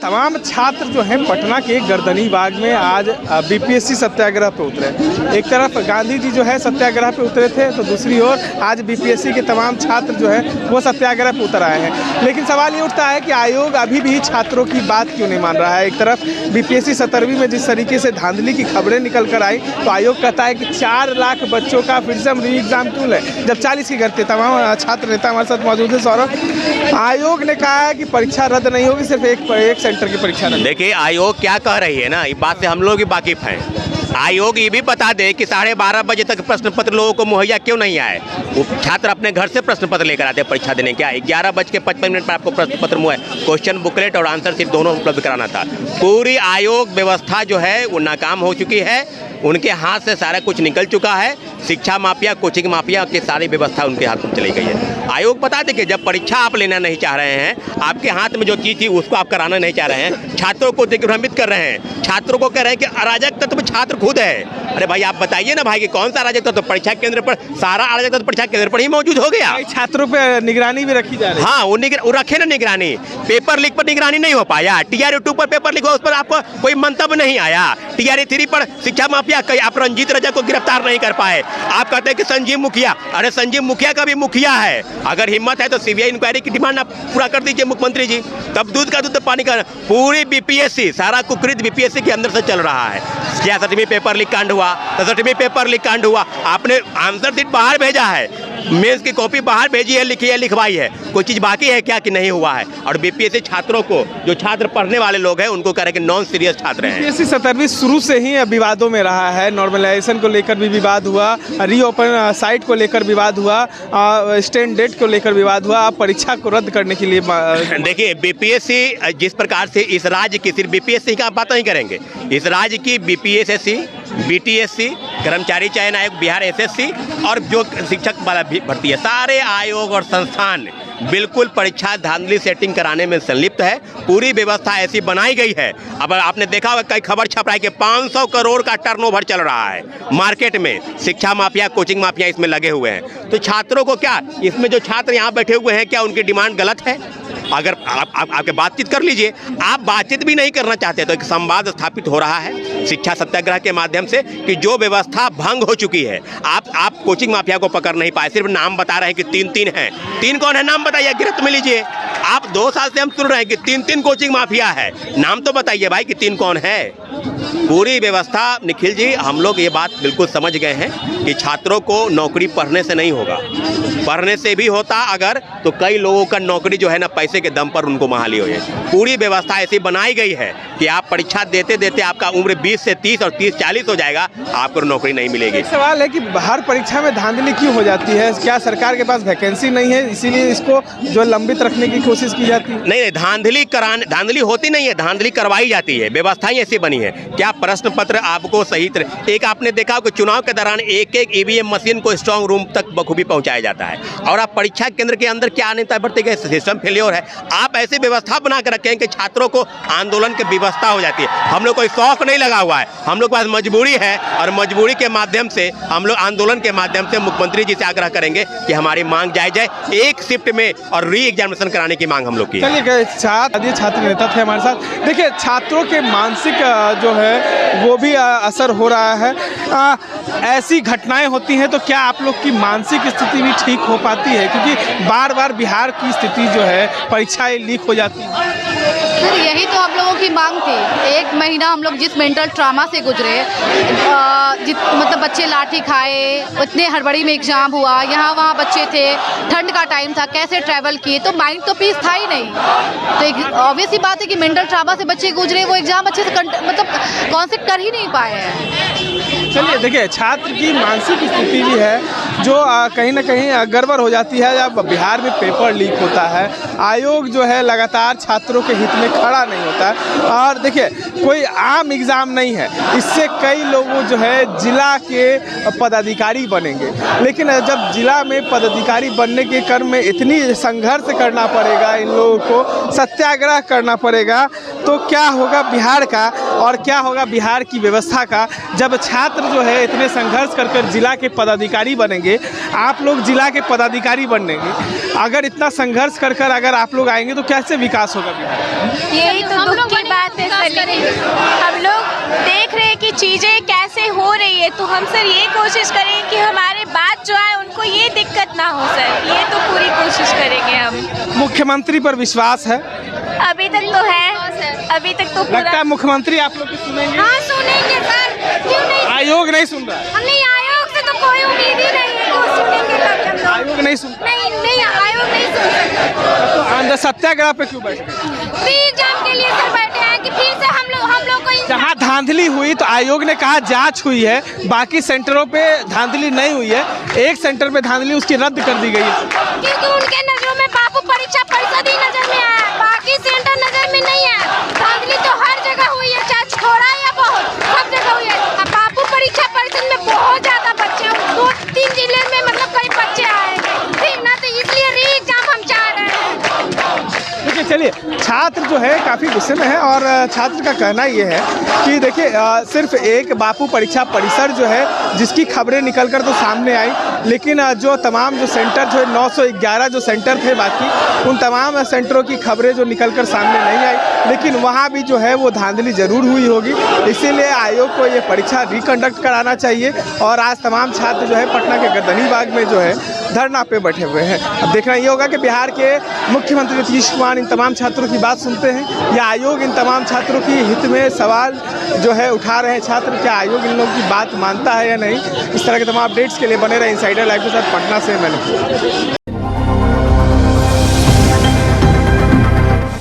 तमाम छात्र जो हैं पटना के गर्दनी बाग में आज बीपीएससी सत्याग्रह पे उतरे। एक तरफ गांधी जी जो है सत्याग्रह पे उतरे थे, तो दूसरी ओर आज बीपीएससी के तमाम छात्र जो हैं वो सत्याग्रह पे उतर आए हैं। लेकिन सवाल ये उठता है कि आयोग अभी भी छात्रों की बात क्यों नहीं मान रहा है। एक तरफ बीपीएससी 17वीं में जिस तरीके से धांधली की खबरें निकल कर आई, तो आयोग कहता है कि 4 लाख बच्चों का फिर से हम री एग्जाम क्यों लें, जब 40 की करते। तमाम छात्र नेता हमारे साथ मौजूद है। सौरभ, आयोग ने कहा है कि परीक्षा रद्द नहीं होगी, सिर्फ एक सेंटर की परीक्षा रद्द। देखिए आयोग क्या कह रही है ना, इस बात से हम लोग भी वाकिफ हैं। आयोग ये भी बता दे कि 12:30 बजे तक प्रश्न पत्र लोगों को मुहैया क्यों नहीं आए। वो छात्र अपने घर से प्रश्न पत्र लेकर आते हैं परीक्षा देने। क्या 11:55 पर आपको प्रश्न पत्र क्वेश्चन बुकलेट और आंसर शीट दोनों उपलब्ध कराना था। पूरी आयोग व्यवस्था जो है वो नाकाम हो चुकी है। उनके हाथ से सारा कुछ निकल चुका है। शिक्षा माफिया, कोचिंग माफिया की सारी व्यवस्था उनके हाथ में चली गई है। आयोग बता दें कि जब परीक्षा आप लेना नहीं चाह रहे हैं, आपके हाथ में जो चीज़ थी उसको आप कराना नहीं चाह रहे हैं, छात्रों को दिग्भ्रमित कर रहे हैं, छात्रों को कह रहे हैं कि अराजक तत्व छात्र खुद है। अरे भाई आप बताइए ना भाई कि कौन सा अराजक तत्व परीक्षा केंद्र पर, सारा अराजक तत्व परीक्षा केंद्र पर ही मौजूद हो गया। छात्रों पर निगरानी भी रखी जा रही है। हाँ, वो रखे ना निगरानी। पेपर लीक पर निगरानी नहीं हो पाया। TRE 2 पर पेपर लीक हुआ, उस पर आपको कोई मंतव्य नहीं आया। TRE 3 पर शिक्षा माफिया आप रंजीत रजक को गिरफ्तार नहीं कर पाए। आप कहते हैं कि संजीव मुखिया, अरे संजीव मुखिया का भी मुखिया है। अगर हिम्मत है तो CBI इंक्वायरी की डिमांड आप पूरा कर दीजिए मुख्यमंत्री जी, तब दूध का दूध पानी का। पूरी बीपीएससी, सारा कुकृत बीपीएससी के अंदर से चल रहा है। 66वीं पेपर लीक कांड हुआ, 67वीं पेपर लीक कांड हुआ। आपने आंसर शीट बाहर भेजा है, मेंस की कॉपी बाहर भेजी है, लिखी है, लिखवाई है, कोई चीज़ बाकी है क्या कि नहीं हुआ है। और बीपीएससी छात्रों को, जो छात्र पढ़ने वाले लोग हैं, उनको कह रहे हैं कि नॉन सीरियस छात्र हैं। बीपीएससी 17वीं शुरू से ही विवादों में रहा है। नॉर्मलाइजेशन को लेकर भी विवाद हुआ, रीओपन साइट को लेकर विवाद हुआ, स्टैंड डेट को लेकर विवाद हुआ, परीक्षा को रद्द करने के लिए। देखिए बीपीएससी जिस प्रकार से इस राज्य की, सिर्फ बीपीएससी का बात नहीं करेंगे, इस राज्य की बीपीएससी, बीटीएससी, कर्मचारी चयन आयोग, बिहार SSC और जो शिक्षक वाला भर्ती है, सारे आयोग और संस्थान बिल्कुल परीक्षा धांधली सेटिंग कराने में संलिप्त है। पूरी व्यवस्था ऐसी बनाई गई है। अब आपने देखा होगा कई खबर छप रहा है कि 500 करोड़ का टर्नओवर चल रहा है मार्केट में। शिक्षा माफिया, कोचिंग माफिया इसमें लगे हुए हैं। तो छात्रों को क्या, इसमें जो छात्र यहाँ बैठे हुए हैं, क्या उनकी डिमांड गलत है? अगर आपके बातचीत कर लीजिए, आप बातचीत भी नहीं करना चाहते तो एक संवाद स्थापित हो रहा है शिक्षा सत्याग्रह के माध्यम से कि जो व्यवस्था भंग हो चुकी है। आप कोचिंग माफिया को पकड़ नहीं पाए, सिर्फ नाम बता रहे हैं कि 3 हैं। 3 कौन है? नाम बताइए, गिरफ्त में लीजिए। आप 2 साल से हम सुन रहे हैं कि 3 कोचिंग माफिया है, नाम तो बताइए भाई कि 3 कौन है। पूरी व्यवस्था, निखिल जी, हम लोग ये बात बिल्कुल समझ गए हैं कि छात्रों को नौकरी पढ़ने से नहीं होगा। पढ़ने से भी होता अगर, तो कई लोगों का नौकरी जो है ना पैसे के दम पर उनको बहाली हो जाए। पूरी व्यवस्था ऐसी बनाई गई है कि आप परीक्षा देते देते आपका उम्र 20 से 30 और 30-40 हो जाएगा, आपको नौकरी नहीं मिलेगी। सवाल है कि हर परीक्षा में धांधली क्यों हो जाती है? क्या सरकार के पास वैकेंसी नहीं है, इसीलिए इसको जो लंबित रखने की कोशिश की जाती है? नहीं, धांधली होती नहीं है, धांधली करवाई जाती है। व्यवस्थाएं ऐसी बनी है। क्या प्रश्न पत्र आपको सही तरह, एक आपने देखा कि चुनाव के दौरान एक EVM मशीन को स्ट्रांग रूम तक बखूबी पहुंचाया जाता है, और आप परीक्षा केंद्र के अंदर क्या नहीं बढ़ते गए, सिस्टम फेलियर है। आप ऐसी व्यवस्था बना कर रखें कि छात्रों को आंदोलन की व्यवस्था हो जाती है। हम लोग कोई शौक नहीं लगा हुआ है, हम लोग के पास मजबूरी है, और मजबूरी के माध्यम से हम लोग आंदोलन के माध्यम से मुख्यमंत्री जी से आग्रह करेंगे कि हमारी मांग जायज है। एक शिफ्ट में और री एग्जामिनेशन कराने की मांग हम लोग की। चलिए, छात्र नेता थे हमारे साथ। देखिए, छात्रों के मानसिक जो है वो भी असर हो रहा है। ऐसी घटनाएं होती हैं तो क्या आप लोग की मानसिक स्थिति भी ठीक हो पाती है? क्योंकि बार बार बिहार की स्थिति जो है, परीक्षाएं लीक हो जाती हैं। सर, यही तो हम लोगों की मांग थी। 1 महीना हम लोग जिस मेंटल ट्रामा से गुजरे, मतलब बच्चे लाठी खाए, इतने हड़बड़ी में एग्जाम हुआ, यहाँ वहाँ बच्चे थे, ठंड का टाइम था, कैसे ट्रैवल किए, तो माइंड तो पीस था ही नहीं। तो ऑब्वियस ही बात है कि मेंटल ट्रामा से बच्चे गुजरे, वो एग्जाम अच्छे से मतलब कॉन्सेप्ट कर ही नहीं पाए हैं। चलिए, देखिए, छात्र की मानसिक स्थिति भी है जो कहीं ना कहीं गड़बड़ हो जाती है जब बिहार में पेपर लीक होता है। आयोग जो है लगातार छात्रों के हित में खड़ा नहीं होता है। और देखिए, कोई आम एग्ज़ाम नहीं है, इससे कई लोगों जो है जिला के पदाधिकारी बनेंगे, लेकिन जब जिला में पदाधिकारी बनने के क्रम में इतनी संघर्ष करना पड़ेगा, इन लोगों को सत्याग्रह करना पड़ेगा, तो क्या होगा बिहार का और क्या होगा बिहार की व्यवस्था का जब छात्र जो है इतने संघर्ष कर जिला के पदाधिकारी बनेंगे। आप लोग जिला के पदाधिकारी बनेंगे, अगर इतना संघर्ष कर अगर आप लोग आएंगे तो कैसे विकास होगा बिहार? यही तो दुख की बात है सर। हम लोग देख रहे हैं कि चीज़ें कैसे हो रही है, तो हम सर ये कोशिश करेंगे कि हमारे बात जो है उनको ये दिक्कत ना हो सर, ये तो पूरी कोशिश करेंगे हम। मुख्यमंत्री पर विश्वास है? अभी तक तो है, अभी तक तो लगता है पूरा। मुख्यमंत्री आप लोग की सुनेंगे? हाँ सुनेंगे सर, क्यों नहीं। आयोग नहीं सुन रहा है? नहीं, आयोग से तो कोई उम्मीद ही नहीं है, वो सुनेंगे तभी हम लोग। आयोग नहीं सुन, नहीं आयोग नहीं सुन सकते। तो अंदर सत्याग्रह पे क्यों बैठे? फ्री एग्जाम के लिए सर बैठे हैं कि फिर से हम लोग को जहाँ धांधली हुई तो आयोग ने कहा जांच हुई है, बाकी सेंटरों पे धांधली नहीं हुई है, एक सेंटर पे धांधली उसकी रद्द कर दी गई है। क्योंकि उनके नजरों में बापू परीक्षा परिषद ही नजर में आया, बाकी सेंटर नजर में नहीं है। धांधली तो हर जगह हुई है, चाहे थोड़ा या बहुत, सब जगह हुई है। अब बापू परीक्षा परिषद में बहुत ज्यादा बच्चे, 2-3 जिले में मतलब कई बच्चे आएंगे, ठीक ना, तो इसलिए री एग्जाम हम चाह रहे हैं। देखिए चलिए, छात्र जो है काफ़ी गुस्से में है और छात्र का कहना ये है कि देखिए सिर्फ एक बापू परीक्षा परिसर जो है जिसकी खबरें निकलकर तो सामने आई, लेकिन जो तमाम जो सेंटर जो है 911 जो सेंटर थे बाकी उन तमाम सेंटरों की खबरें जो निकलकर सामने नहीं आई, लेकिन वहाँ भी जो है वो धांधली ज़रूर हुई होगी। इसीलिए आयोग को ये परीक्षा रिकंडक्ट कराना चाहिए और आज तमाम छात्र जो है पटना के गर्दनी बाग में जो है धरना पे बैठे हुए हैं। अब देखना ये होगा कि बिहार के मुख्यमंत्री नीतीश कुमार इन तमाम छात्रों की बात सुनते हैं या आयोग इन तमाम छात्रों की हित में सवाल जो है उठा रहे हैं छात्र, क्या आयोग इन लोगों की बात मानता है या नहीं। इस तरह के तमाम अपडेट्स के लिए बने रहे इनसाइडर लाइव के साथ। पटना से मैं